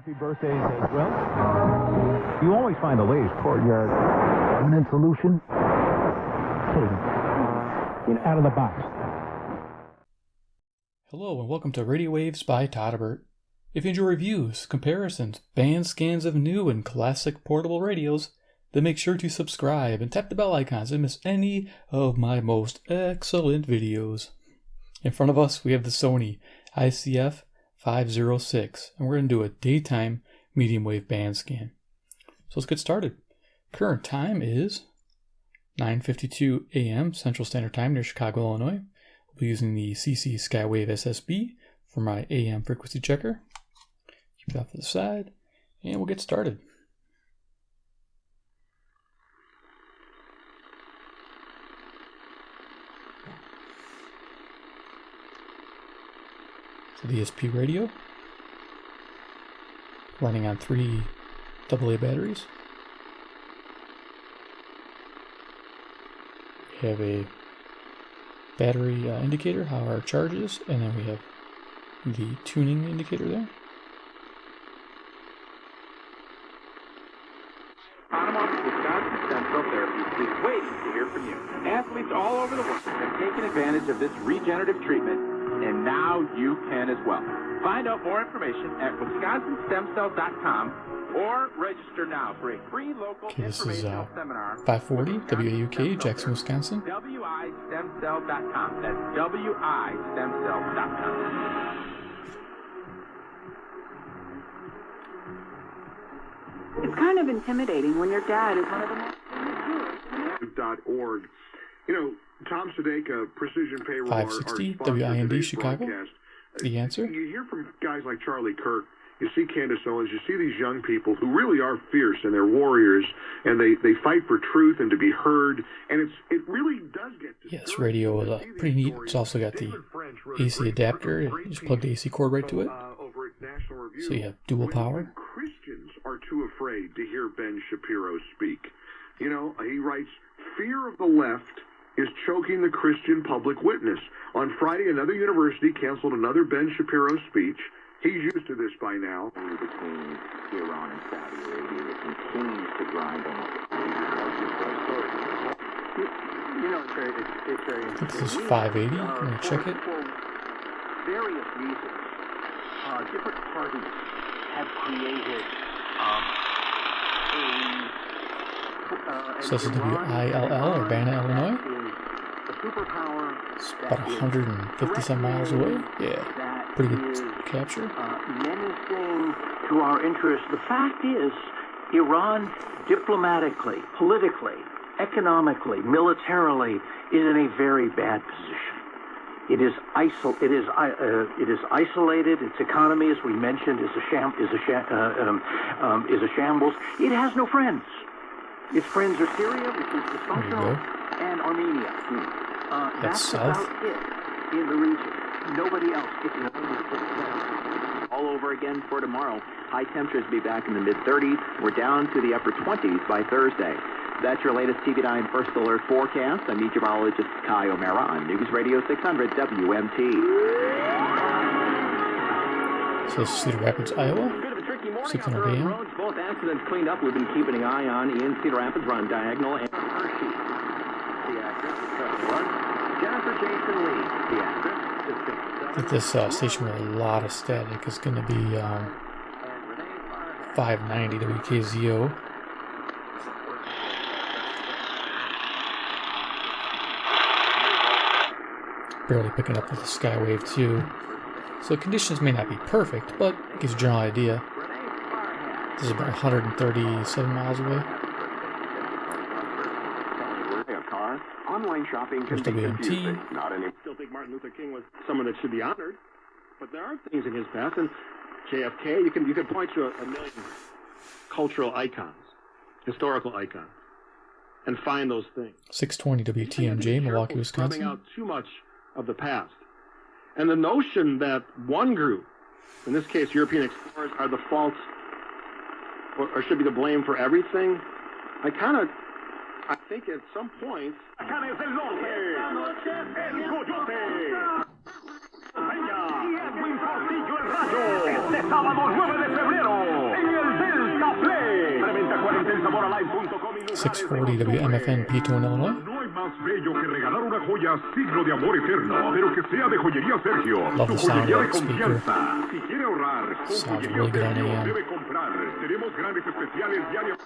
Happy birthdays as well. You always find the latest courtyard permanent solution. Out of the box. Hello and welcome to Radio Waves by Todderbert. If you enjoy reviews, comparisons, band scans of new and classic portable radios, then make sure to subscribe and tap the bell icons and miss any of my most excellent videos. In front of us we have the Sony ICF-506 and we're going to do a daytime medium wave band scan. So let's get started. Current time is 9:52 a.m. Central Standard Time near Chicago, Illinois. We'll be using the CC Skywave SSB for my AM frequency checker. Keep it off to the side, and we'll get started. So the ESP radio, running on 3 AA batteries. We have a battery indicator, how our charge is, and then we have the tuning indicator there. Arnold Alt stem cell therapy is waiting to hear from you. Athletes all over the world have taken advantage of this regenerative treatment, and now you can as well. Find out more information at wisconsins.com or register now for a free local informational seminar. 540 WAUK, Jackson, Wisconsin. WIStemcell.com. That's WIStemcell.com. It's kind of intimidating when your dad is one of the most .org. You know, Tom Sadeka, Precision Payroll, 560 WIND, Chicago. The answer? You hear from guys like Charlie Kirk. You see Candace Owens, you see these young people who really are fierce and they're warriors and they fight for truth and to be heard, and it really does get to this radio is pretty neat. It's also got the AC adapter. You just plug the AC cord right to it. So you have dual power. Christians are too afraid to hear Ben Shapiro speak. You know, he writes, "Fear of the left is choking the Christian public witness. On Friday, another university canceled another Ben Shapiro speech. He's used to this by now." Between Iran and Saudi Arabia, it continues to grind on. You know, it's very interesting. This is 580. I'm going to check it. For various reasons, different parties have created So this is WILL, Urbana, Illinois. It's about 150 some miles away. Yeah, pretty good capture. Menacing to our interests. The fact is, Iran diplomatically, politically, economically, militarily is in a very bad position. It is isolated. Its economy, as we mentioned, is a shambles. It has no friends. Its friends are Syria, which is dysfunctional, and Armenia. That's south. About it in the region. Nobody else. It's all over again for tomorrow. High temperatures will be back in the mid-30s. We're down to the upper 20s by Thursday. That's your latest TV9 First Alert forecast. I'm meteorologist Kai O'Mara on News Radio 600 WMT. So Cedar Rapids, Iowa. 600 AM. Roads, both accidents cleaned up. We've been keeping an eye on in Cedar Rapids, run diagonal, and Hershey. The actress, Jennifer Jason Lee. The actress. I think this station with a lot of static is going to be 590 WKZO. Barely picking up with the Skywave too. So conditions may not be perfect, but it gives you a general idea. This is about 137 miles away. Online shopping There's WMT. Still think Martin Luther King was someone that should be honored, but there are things in his past. And JFK, you can point to a million cultural icons, historical icons, and find those things. 620 WTMJ, Milwaukee, Wisconsin. Wisconsin. Out too much of the past, and the notion that one group, in this case European explorers, are the fault or should be the blame for everything. I think at some point. Este sábado 9 de febrero, 640 WMFN, Petone, Illinois. No hay más bello que regalar una joya signo de amor eterno, pero que sea de Joyería Sergio. Love the Su sound joyería of de that speaker. confianza. Si quiere ahorrar, con Sounds Joyería really good on Sergio AM. debe comprar. Tenemos grandes especiales diarios.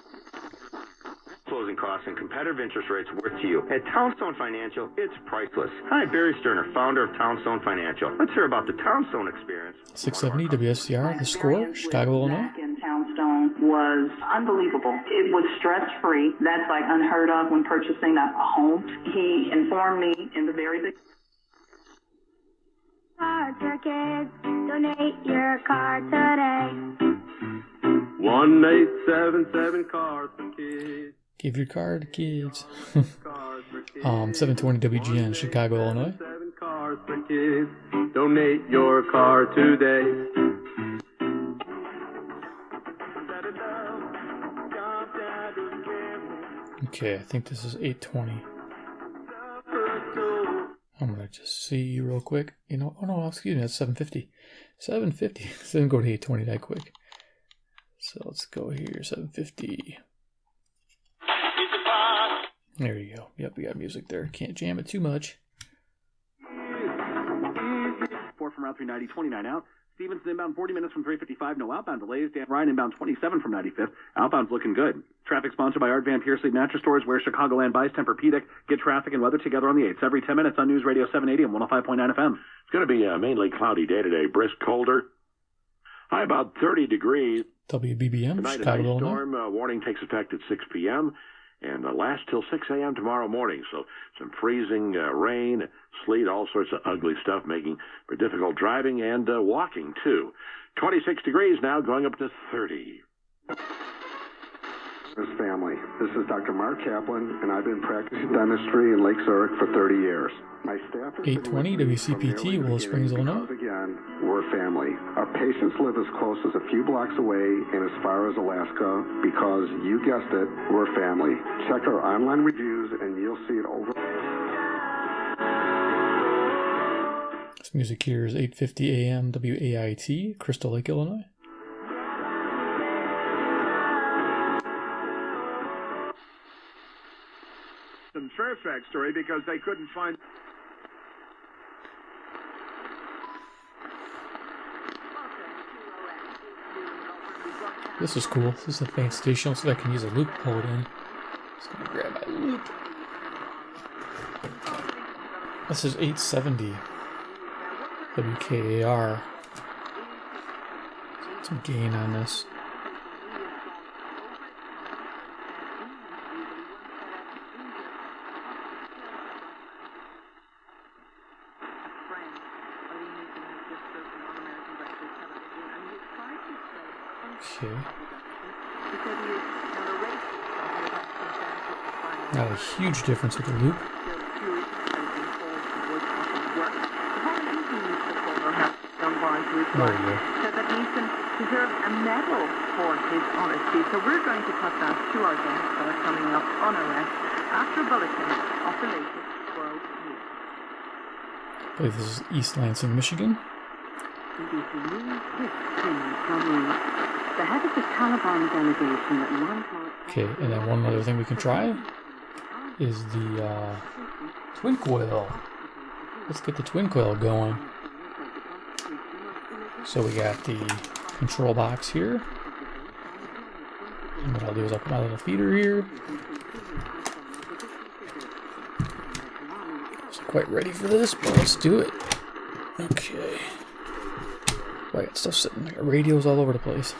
Closing costs and competitive interest rates worth to you. At Townstone Financial, it's priceless. Hi, Barry Sterner, founder of Townstone Financial. Let's hear about the Townstone experience. 670 WSCR, The Score, Chicago, Illinois. Back in Townstone was unbelievable. It was stress-free. That's like unheard of when purchasing a home. He informed me in the very beginning. Card for kids. Donate your card today. 1877 cards for kids. Give your card to kids. 720 WGN, Chicago, Illinois. 7 cards for kids. Donate your card today. Okay, I think this is 820. I'm gonna just see real quick. You know, oh no, excuse me, that's 750. 750. So then go to 820 that quick. So let's go here, 750. There you go. Yep, we got music there. Can't jam it too much. 4 from Route 390, 29 out. Stevenson inbound 40 minutes from 355, no outbound delays. Dan Ryan inbound 27 from 95th. Outbound's looking good. Traffic sponsored by Art Van Peersley Mattress Stores, where Chicagoland buys Tempur-Pedic. Get traffic and weather together on the 8s every 10 minutes on News Radio 780 and 105.9 FM. It's going to be a mainly cloudy day today, brisk colder. High about 30 degrees. WBBM, Tonight, Chicago, a nice Illinois. storm warning takes effect at 6 p.m. and lasts till 6 a.m. tomorrow morning. So some freezing rain, sleet, all sorts of ugly stuff, making for difficult driving and walking, too. 26 degrees now, going up to 30. Family. This is Dr. Mark Kaplan, and I've been practicing dentistry in Lake Zurich for 30 years. My staff is 820 WCPT, Willow Springs, Illinois. Again, we're family. Our patients live as close as a few blocks away and as far as Alaska because, you guessed it, we're family. Check our online reviews and you'll see it over. This music here is 850 AM WAIT, Crystal Lake, Illinois. Fairfax story because they couldn't find. This is cool. This is a fan station, so I can use a loop to pull it in. Just gonna grab my loop. This is 870 WKAR. Some gain on this. Okay. Not a huge difference with the loop. There we go. So that Neeson deserves a medal for his honesty. So we're going to cut that to our guests that are coming up on arrest after a bulletin of the latest world news. I believe this is East Lansing, Michigan. BBC News history from the head of the Taliban delegation at one point. Okay, and then one other thing we can try is the Twin Coil. Let's get the Twin Coil going. So we got the control box here. And what I'll do is I'll put my little feeder here. Not quite ready for this, but let's do it. Okay. I got stuff sitting, I got radios all over the place.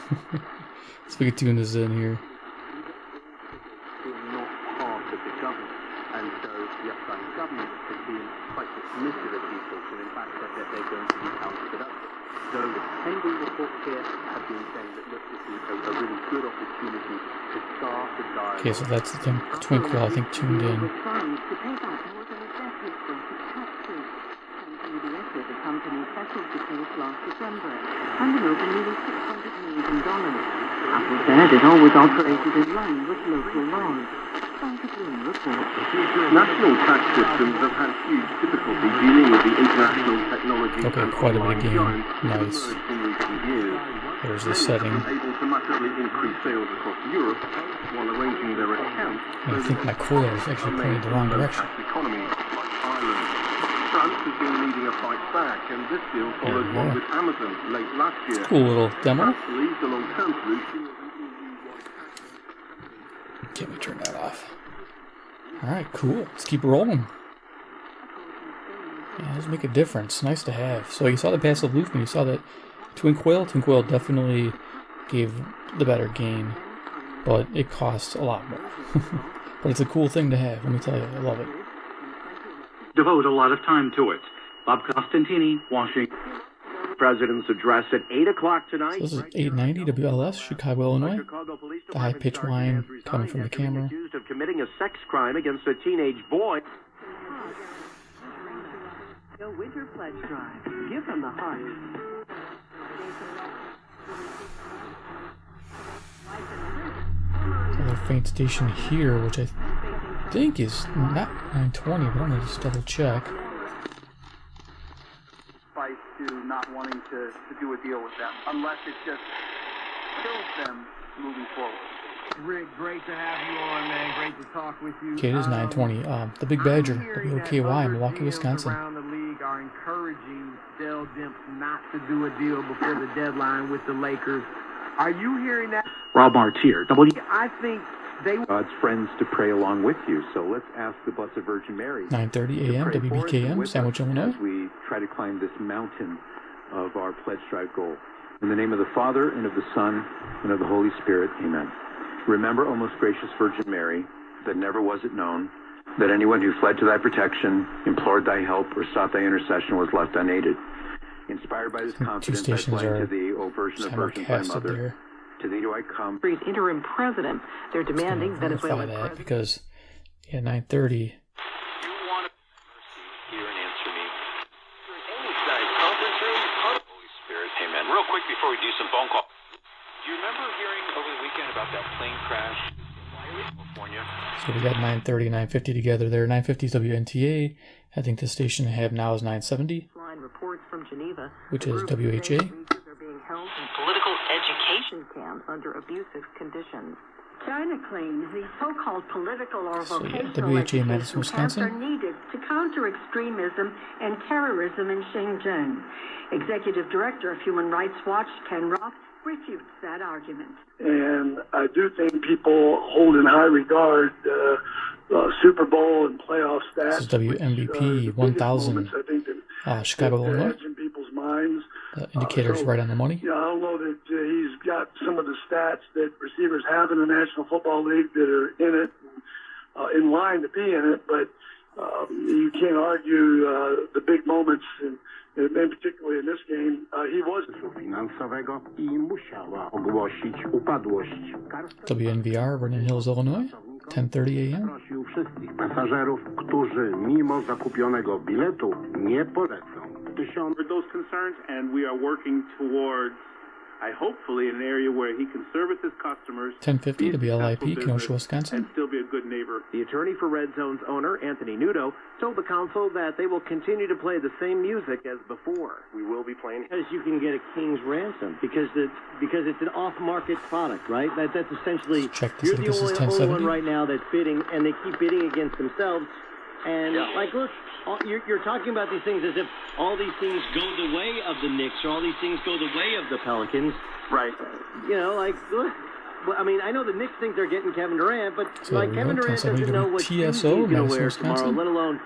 So we can tune this in here. Not part of the government, and so the Afghan government has been quite dismissive of these talks, and in fact said that they're going to be counterproductive. So the pending reports here have been saying that look, this is a really good opportunity to start a dialogue. Okay, so that's the Twin Coil, I think, tuned in. The company settled the case last December and over nearly $600 million. Apple said it always operated in line with local laws. National tax systems have had huge difficulty dealing with the international technology. Okay, quite a bit of game. Nice. In recent years. There's the setting. Able to massively increase sales across Europe while arranging their accounts. And I think my coil is actually pointing the wrong direction. Economies like Ireland. France has been leading a fight back, and this deal followed one with Amazon late last year. Cool little demo. Hopefully, the long-term solution. Can't we turn that off? Alright, cool. Let's keep rolling. Yeah, does make a difference. Nice to have. So you saw the passive loop and you saw that Twin Coil. Twin Coil definitely gave the better gain, but it costs a lot more. But it's a cool thing to have, let me tell you. I love it. Devote a lot of time to it. Bob Costantini, Washington. President's address at 8 o'clock tonight. So this is 890 WLS, Chicago, Illinois. The high-pitched whine coming from the camera. Accused of committing a sex crime against a teenage boy. The Winter Pledge Drive. Give them the heart. Another faint station here, which I think is not 920, but I'm going to just double check. To not wanting to do a deal with them, unless it just kills them moving forward. Rick, great to have you on, man. Great to talk with you. Okay, it is 920. The Big Badger, WOKY, Milwaukee, Wisconsin. Around the league are encouraging Dell Demps not to do a deal before the deadline with the Lakers. Are you hearing that? Rob Martier, I think they God's friends to pray along with you. So let's ask the Blessed Virgin Mary. 9:30 a.m. WBKM, Sandwich, Illinois. As we try to climb this mountain of our pledge drive goal. In the name of the Father, and of the Son, and of the Holy Spirit, amen. Remember, O most gracious Virgin Mary, that never was it known that anyone who fled to thy protection, implored thy help, or sought thy intercession was left unaided. Inspired by this confidence, I fly to thee, O Virgin of Virgins, thy mother. There. To thee do I come. Interim president. They're demanding Venezuelan that because, yeah, 9:30. Real quick before we do some phone call. Do you remember hearing over the weekend about that plane crash in California? So we got 9:30, 9:50 together there. 9:50 is WNTA. I think the station I have now is 970, reports from Geneva, which is WHA. Are being held in political education camps under abusive conditions. C.Crane, the so-called political or vocational WHA, Madison, Wisconsin. Camps are needed to counter extremism and terrorism in Xinjiang. Executive Director of Human Rights Watch, Ken Roth, refutes that argument. And I do think people hold in high regard Super Bowl and playoff stats. This is WMVP 1000, Chicago, Illinois. In people's minds. Indicators right on the money. Yeah, I don't know that he's got some of the stats that receivers have in the National Football League that are in it, in line to be in it, but you can't argue the big moments, and particularly in this game, he was. WNVR, Vernon Hills, Illinois, 10:30 a.m. Pasażerów, którzy mimo zakupionego biletu nie polecą. Those concerns, and we are working towards, hopefully, an area where he can service his customers. 1050 WLIP, Kenosha, Wisconsin. And still be a good neighbor. The attorney for Red Zone's owner, Anthony Nudo, told the council that they will continue to play the same music as before. We will be playing because you can get a king's ransom because it's an off-market product, right? That's essentially you're the only one right now that's bidding, and they keep bidding against themselves. And look, you're talking about these things as if all these things go the way of the Knicks or all these things go the way of the Pelicans. Right. Look. Well, I mean, I know the Knicks think they're getting Kevin Durant, but Kevin Durant doesn't know what shoes he's going to wear tomorrow, let alone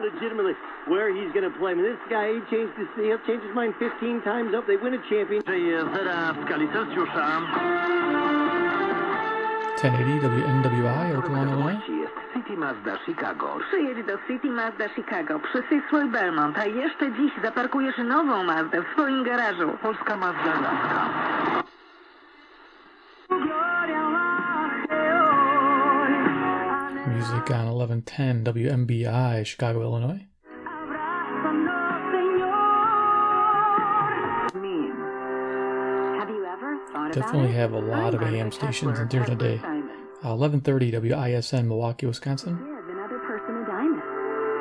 legitimately where he's going to play. I mean, this guy, he'll change his mind 15 times up. They win a championship. 1080 WNWI, Oklahoma, Illinois. City Mazda Chicago. Przyjedź do City Mazda Chicago, przysyj swój Belmont, a jeszcze dziś zaparkujesz nową Mazdę w swoim garażu. Polska Mazda Laska. Music on 1110 WMBI, Chicago, Illinois. Definitely have a lot of AM stations in there today. 1130 WISN, Milwaukee, Wisconsin. Give another person a diamond.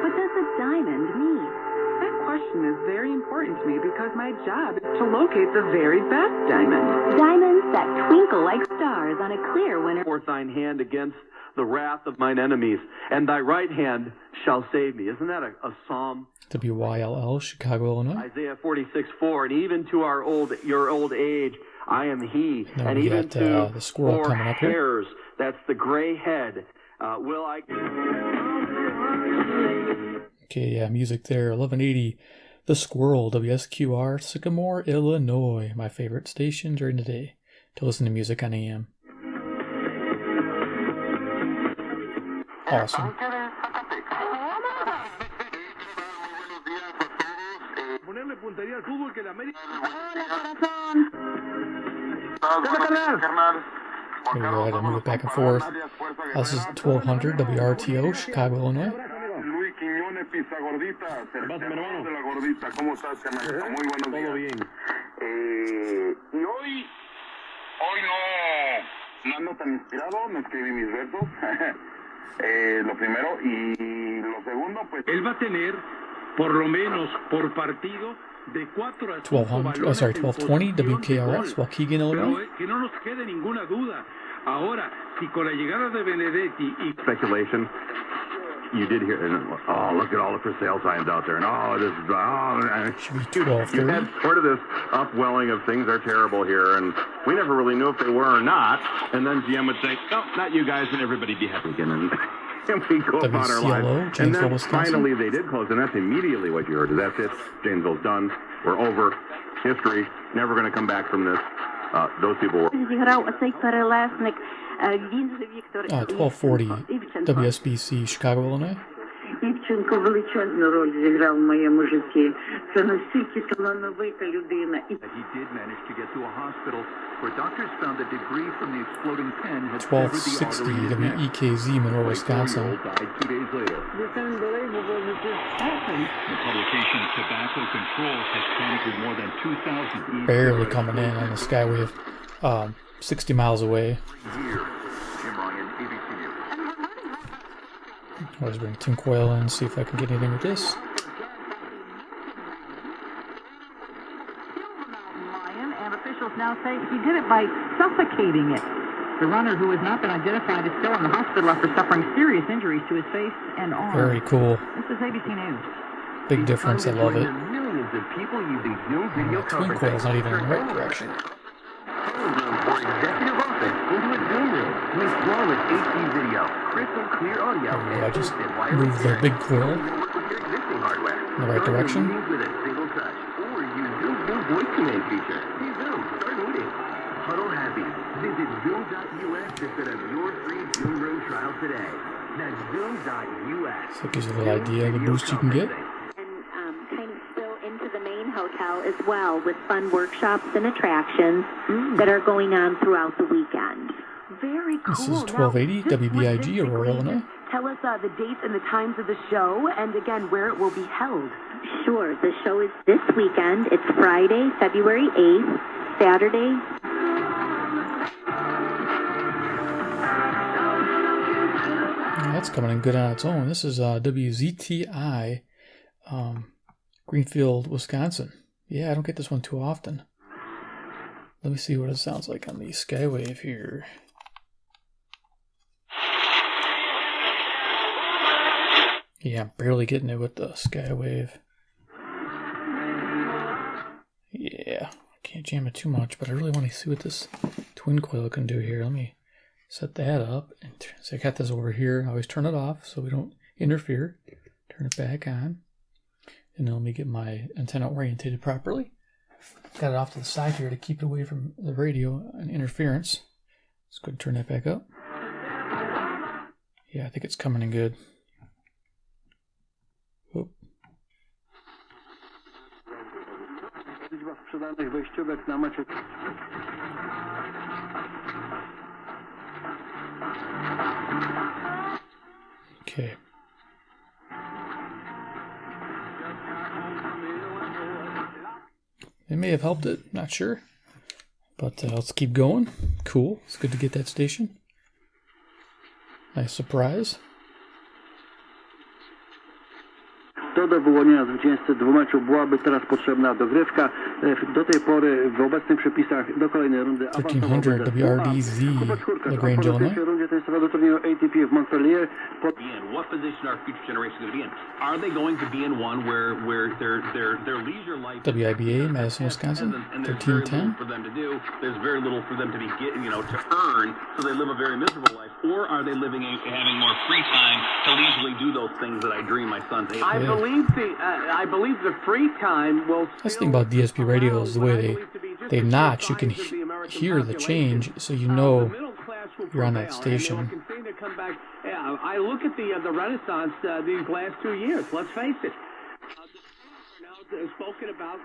What does a diamond mean? That question is very important to me because my job is to locate the very best diamond. Diamonds that twinkle like stars on a clear winter. Forth thine hand against the wrath of mine enemies, and thy right hand shall save me. Isn't that a psalm? WYLL, Chicago, Illinois. Isaiah 46:4, and even to your old age, I am he, and even to the squirrel four coming up here. hairs, that's the gray head, will I... Okay, yeah, music there, 1180, The Squirrel, WSQR, Sycamore, Illinois, my favorite station during the day to listen to music on AM. Awesome. Here we go, I gotta move it back and forth. This is 1200 WRTO, Chicago, Illinois. No ando tan inspirado, no escribí mis versos. Lo primero y lo segundo, pues. Él va a tener, por lo menos por partido, de 4 a 1220 WKRS, Waukegan, Illinois. Que no nos quede ninguna duda. Ahora, si con la llegada de Benedetti y speculation. You did hear, oh, look at all the for sale signs out there, and you had sort of this upwelling of things are terrible here, and we never really knew if they were or not, and then GM would say, no, not you guys, and everybody be happy again, and we go about our lives. And then finally they did close, and that's immediately what you heard. That's it, Janesville's done, we're over, history, never going to come back from this. Those people were... 1240 WSBC, Chicago, Illinois. Івченко величезну роль зіграв в моєму житті. Це настільки талановита людина. He did manage to get to a hospital where doctors found the debris from the exploding pen had 1260 WEKZ, Monroe, Wisconsin. Died 2 days later. It's unbelievable that this happened. The publication Tobacco Control has chronicled more than 2,000 Barely coming in on the Skywave, 60 miles away. I'll just bring Twin Coil in and see if I can get anything with this. And officials now say he did it by suffocating it. The runner, who has not been identified, is still in the hospital after suffering serious injuries to his face and arm. Very cool. This is ABC News. Big difference, I love it. Millions of people using Zoom video Twin Coil's not even in the right direction. For executive office into a Zoom room with flawless HD video, crystal clear audio, I just moved the big coil in the right direction. With a single touch, or use Zoom's voice command feature. See Zoom, start meeting. Huddle happy. Visit Zoom.us to set up your free Zoom room trial today. That's Zoom.us. So it gives you a little idea of the boost you can get. Kind of spill into the main hotel as well with fun workshops and attractions that are going on throughout the weekend. Very cool. This is 1280 WBIG, Aurora, Illinois. Tell us the dates and the times of the show, and again, where it will be held. Sure. The show is this weekend. It's Friday, February 8th, Saturday. That's coming in good on its own. This is WZTI, Greenfield, Wisconsin. Yeah, I don't get this one too often. Let me see what it sounds like on the Skywave here. Yeah, I'm barely getting it with the Skywave. Yeah, can't jam it too much, but I really want to see what this Twin Coil can do here. Let me set that up. And so I got this over here. I always turn it off so we don't interfere. Turn it back on. And then let me get my antenna orientated properly. Got it off to the side here to keep it away from the radio and interference. Let's go ahead and turn that back up. Yeah, I think it's coming in good. Whoop. Okay. It may have helped it, not sure. But let's keep going. Cool. It's good to get that station. Nice surprise. To do wyłonienia zwycięzcy dwumeczu byłaby teraz potrzebna dogrywka. Do tej pory w obecnych przepisach do kolejnej rundy 1300 WRDZ, LaGrange, Illinois. W rundzie testowej do turnieju ATP w Montpellier. What position are future generations going to be in? Are they going to be in one where their leisure life WIBA, Madison, Wisconsin, and there's very 1310. little for them to do. There's very little for them to be getting, to earn, so they live a very miserable life. Or are they having more free time to leisurely do those things that I dream my sons ate? I believe the free time will. That's the thing about DSP radio is the way they notch. You can hear the change, so you know you're on that station. I look at the Renaissance these last 2 years. Let's face it. Spoken about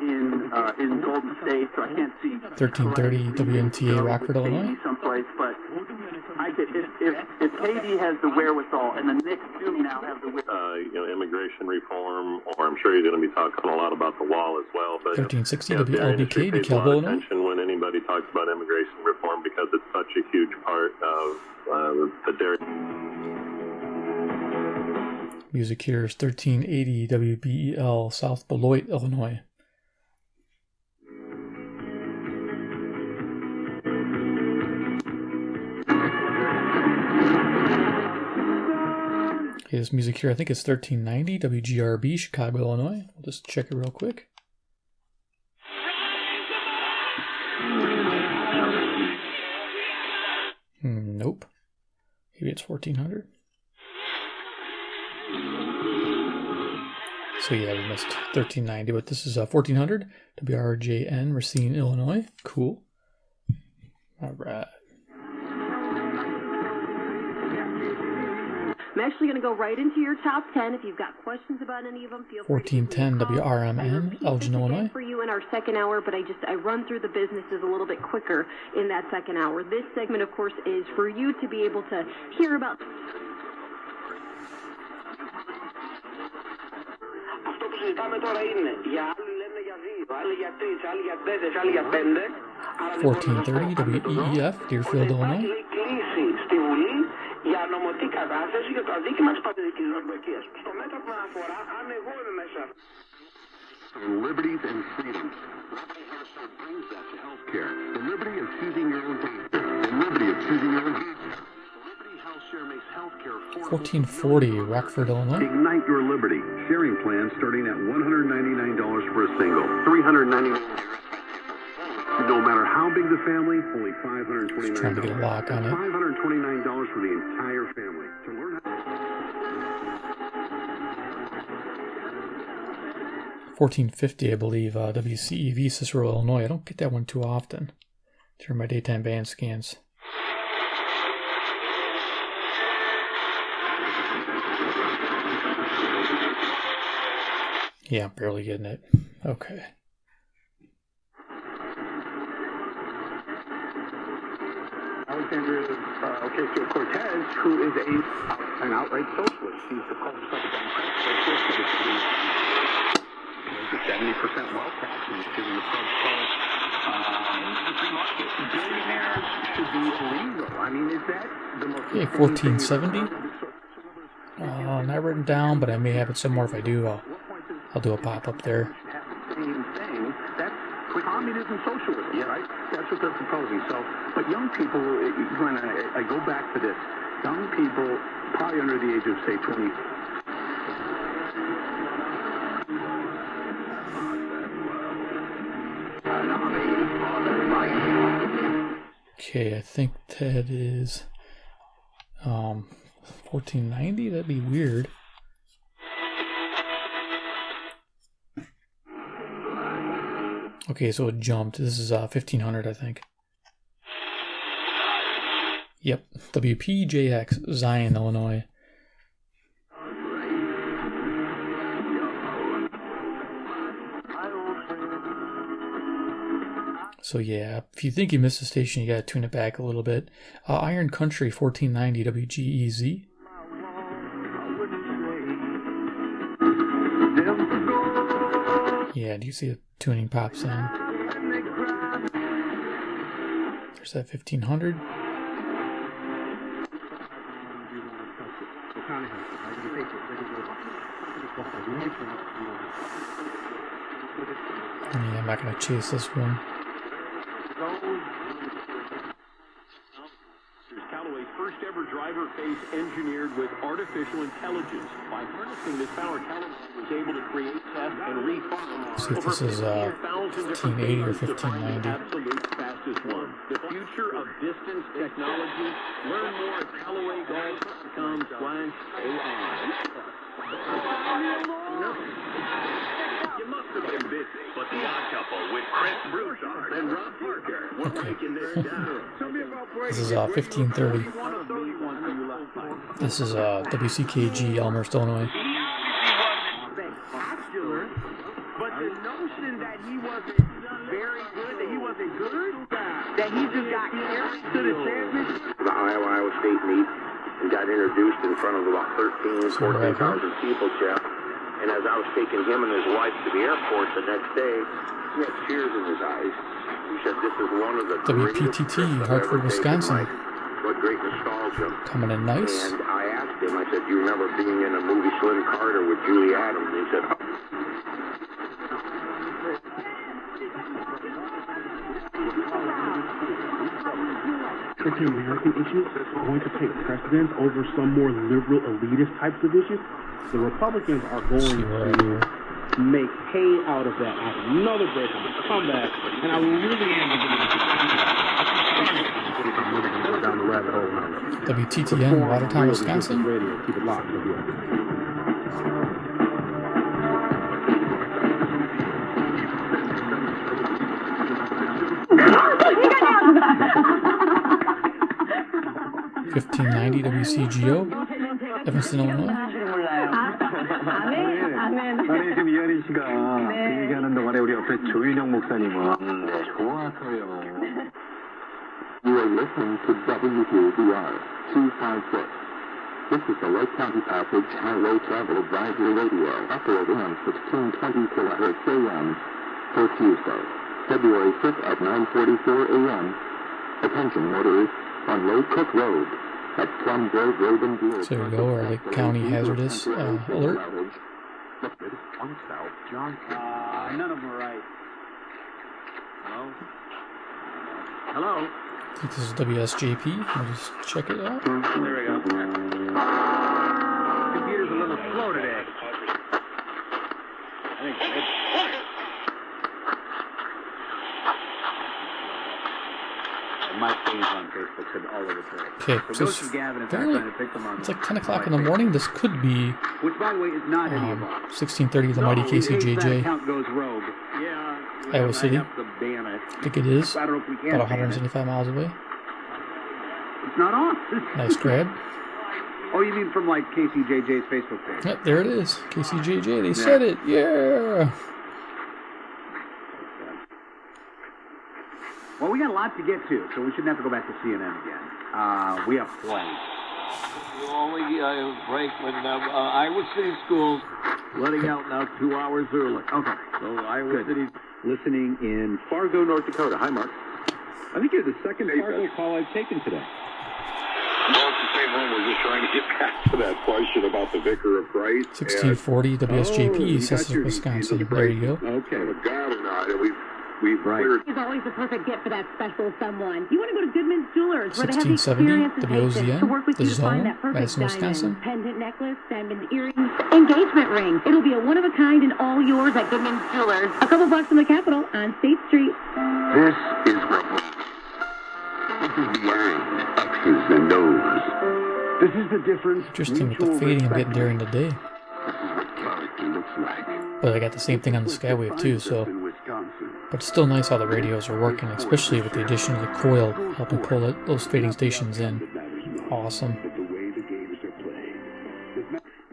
in Golden State, so I can't see 1330 WNTA, Rockford, Illinois. Someplace, but if KD has the wherewithal, and the Knicks do now have the immigration reform, or I'm sure you're going to be talking a lot about the wall as well. But 1360 WLBK, DeKalb, Illinois. Attention when anybody talks about immigration reform because it's such a huge part of the dairy. Music here is 1380 WBEL, South Beloit, Illinois. Okay, this music here, I think it's 1390 WGRB, Chicago, Illinois. We'll just check it real quick. Nope. Maybe it's 1400. So yeah, we missed 1390, but this is 1400 WRJN, Racine, Illinois. Cool. All right. I'm actually going to go right into your top 10. If you've got questions about any of them, feel free 1410 WRMN, Elgin, Illinois. for you in our second hour, but I run through the businesses a little bit quicker in that second hour. This segment, of course, is for you to be able to hear about. 1430 WEEF, Deerfield, Illinois. Liberties and freedoms. Brings that to healthcare. The liberty of choosing your own doctor. The liberty of choosing your own doctor. Liberty Health Share makes healthcare affordable. 1440 Rockford, Illinois. Ignite your liberty. Sharing plan starting at $199 for a single. $399. No matter how big the family, only $529. Just trying to get a lock on it. $529 for the entire family. To learn how. 1450, I believe, WCEV, Cicero, Illinois. I don't get that one too often during my daytime band scans. Yeah, I'm barely getting it. Okay. Alexander Ocasio-Cortez, who is an outright socialist. She's the closest of a Democrat socialist. 70% wealth tax and giving the free market. Billionaires should be illegal. I mean, is that the most... Okay, 1470. Not written down, but I may have it somewhere. If I do, I'll do a pop-up there. Same thing. That's communism, socialism, right? That's what they're proposing. So, but young people, when I go back to this, young people probably under the age of, say, 20. Okay, I think that is 1490. That'd be weird. Okay, so it jumped. This is 1500, I think. Yep, WPJX, Zion, Illinois. So yeah, if you think you missed the station, you gotta tune it back a little bit. Iron Country, 1490 WGEZ. Yeah, do you see the tuning pops in? There's that 1500. Yeah, I'm not going to chase this one. Callaway's first ever driver face engineered with artificial intelligence. By harnessing this power, Callaway was able to create, test, and refine see if this is 1580 or 1590. Absolute fastest one. The future of distance technology. Learn more at CallawayGolf.com/AI. You must have been busy, but the Odd Couple with Chris Broussard and Rob Parker were breaking this down. This is 1530. This is WCKG, Elmhurst, Illinois. But the notion that he wasn't very good, that he wasn't good, that he just got carried to the championship. The Iowa State meet and got introduced in front of about 14,000 people, Jeff. And as I was taking him and his wife to the airport the next day, he had tears in his eyes. He said, "This is one of the WPTT, Hartford, Wisconsin. What great nostalgia." Coming in nice. And I asked him, I said, "Do you remember being in a movie Slim Carter with Julie Adams?" And he said, "Oh." Certain American issues are going to take precedence over some more liberal elitist types of issues. The Republicans are going to make hay out of that. Have another break on the comeback, and I really am going down the rabbit hole now. WTTN, Watertown, Wisconsin. Radio. Keep it locked. 1590 WCGO, Evanston, Illinois. 아니 지금 이하린 씨가 그 얘기하는데 말에 우리 옆에 조인영 목사님은 좋아서요. You are listening to WKBR 256. This is the Lake County Passage Highway Travel Advisory Radio, operating on 1620 kHz AM for Tuesday, February 5th at 9:44 a.m. Attention motorists on Lake Cook Road at Plum Grove Road and Buell. So there we go, our Lake County hazardous alert. None of them are right. Hello? I think this is WSJP. I'll just check it out. There we go. Computer's a little slow today. I think my page on Facebook said all over the place. Okay, so so go to Gavin and trying to pick them on. it's like 10 o'clock in the morning. This could be which, by the way, is not any of us. 1630, the mighty KCJJ. Account goes rogue. Yeah. Iowa City. I think it is. I don't know if we can about 175 miles away. It's not on. Nice grab. Oh, you mean from like KCJJ's Facebook page? Yep, there it is. KCJJ. They said it. Yeah. Well, we got a lot to get to, so we shouldn't have to go back to CNN again. We have plenty. The only break when Iowa City schools letting out now 2 hours early. Okay. So Iowa City Listening in Fargo, North Dakota. Hi, Mark. I think you're the second Fargo call I've taken today. Well, it's the same one. We're just trying to get back to that question about the Vicar of Christ. 1640 WSJP, Cecil, Wisconsin. There you go. Okay. God or not, and we've cleared. He's always the perfect gift for that special someone. You want to go to Goodman's Jewelers, where they have the 1670 experience and patience to work with The you to find Zone, that perfect Madison, Wisconsin. diamond, pendant necklace, diamond earrings, engagement ring. It'll be a one of a kind and all yours at Goodman's Jewelers. A couple blocks from the Capitol on State Street. This is what this is beyond X's and O's. This is the difference. Interesting with the fading I'm getting during the day. This is what character looks like. But I got the same thing on the Skywave too, so. But it's still nice how the radios are working, especially with the addition of the coil, helping pull those fading stations in. Awesome.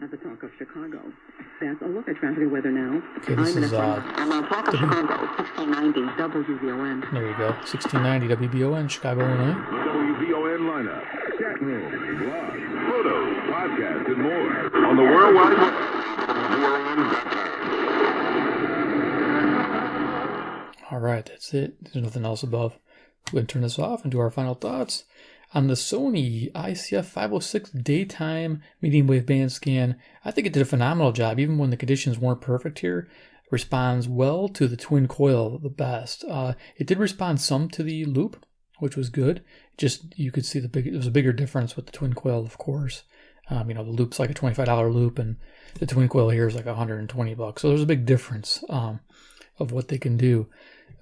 At the Talk of Chicago. That's a look at traffic and weather now. Okay, this is Talk of Chicago, 1690 WBON. There you go, 1690 WBON, Chicago, Illinois. WBON lineup, chat room, blog, photos, podcasts, and more on the World Wide Web. Alright, that's it. There's nothing else above. We're going to turn this off and do our final thoughts on the Sony ICF-506 daytime medium wave band scan. I think it did a phenomenal job, even when the conditions weren't perfect here. It responds well to the Twin Coil the best. It did respond some to the loop, which was good. Just, you could see there was a bigger difference with the Twin Coil, of course. The loop's like a $25 loop, and the Twin Coil here is like $120. So there's a big difference of what they can do.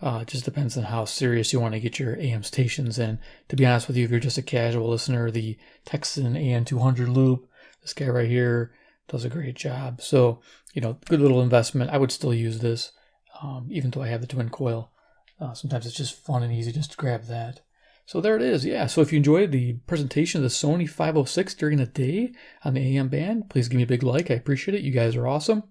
It just depends on how serious you want to get your AM stations in. To be honest with you, if you're just a casual listener, the Texan AM200 loop, this guy right here does a great job. So, good little investment. I would still use this, even though I have the Twin Coil. Sometimes it's just fun and easy just to grab that. So there it is. Yeah, so if you enjoyed the presentation of the Sony 506 during the day on the AM band, please give me a big like. I appreciate it. You guys are awesome.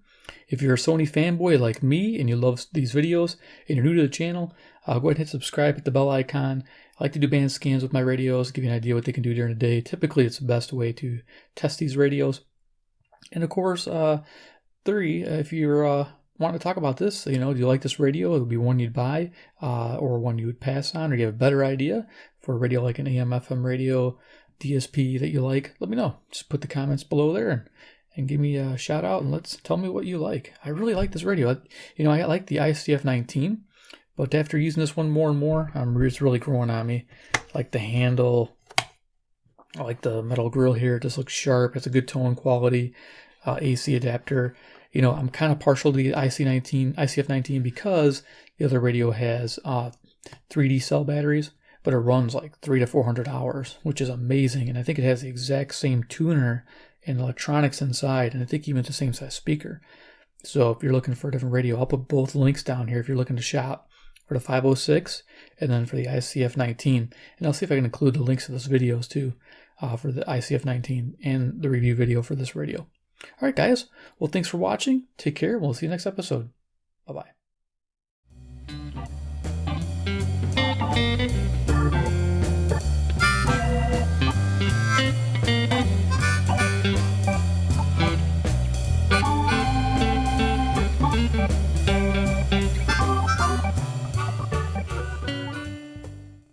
If you're a Sony fanboy like me and you love these videos and you're new to the channel, go ahead and hit subscribe, hit the bell icon. I like to do band scans with my radios, give you an idea what they can do during the day. Typically, it's the best way to test these radios. And of course, 3, if you're want to talk about this, do you like this radio? It would be one you'd buy or one you would pass on, or you have a better idea for a radio like an AM FM radio, DSP that you like. Let me know. Just put the comments below there and give me a shout out and tell me what you like. I really like this radio. I like the ICF-19, but after using this one more and more, it's really growing on me. I like the handle. I like the metal grill here. It just looks sharp. It's a good tone quality. AC adapter. I'm kind of partial to the ICF-19 because the other radio has 3D cell batteries, but it runs like 300 to 400 hours, which is amazing. And I think it has the exact same tuner and electronics inside, and I think even the same size speaker. So if you're looking for a different radio, I'll put both links down here if you're looking to shop for the 506 and then for the ICF-19. And I'll see if I can include the links to those videos too for the ICF-19 and the review video for this radio. All right, guys. Well, thanks for watching. Take care. We'll see you next episode. Bye-bye.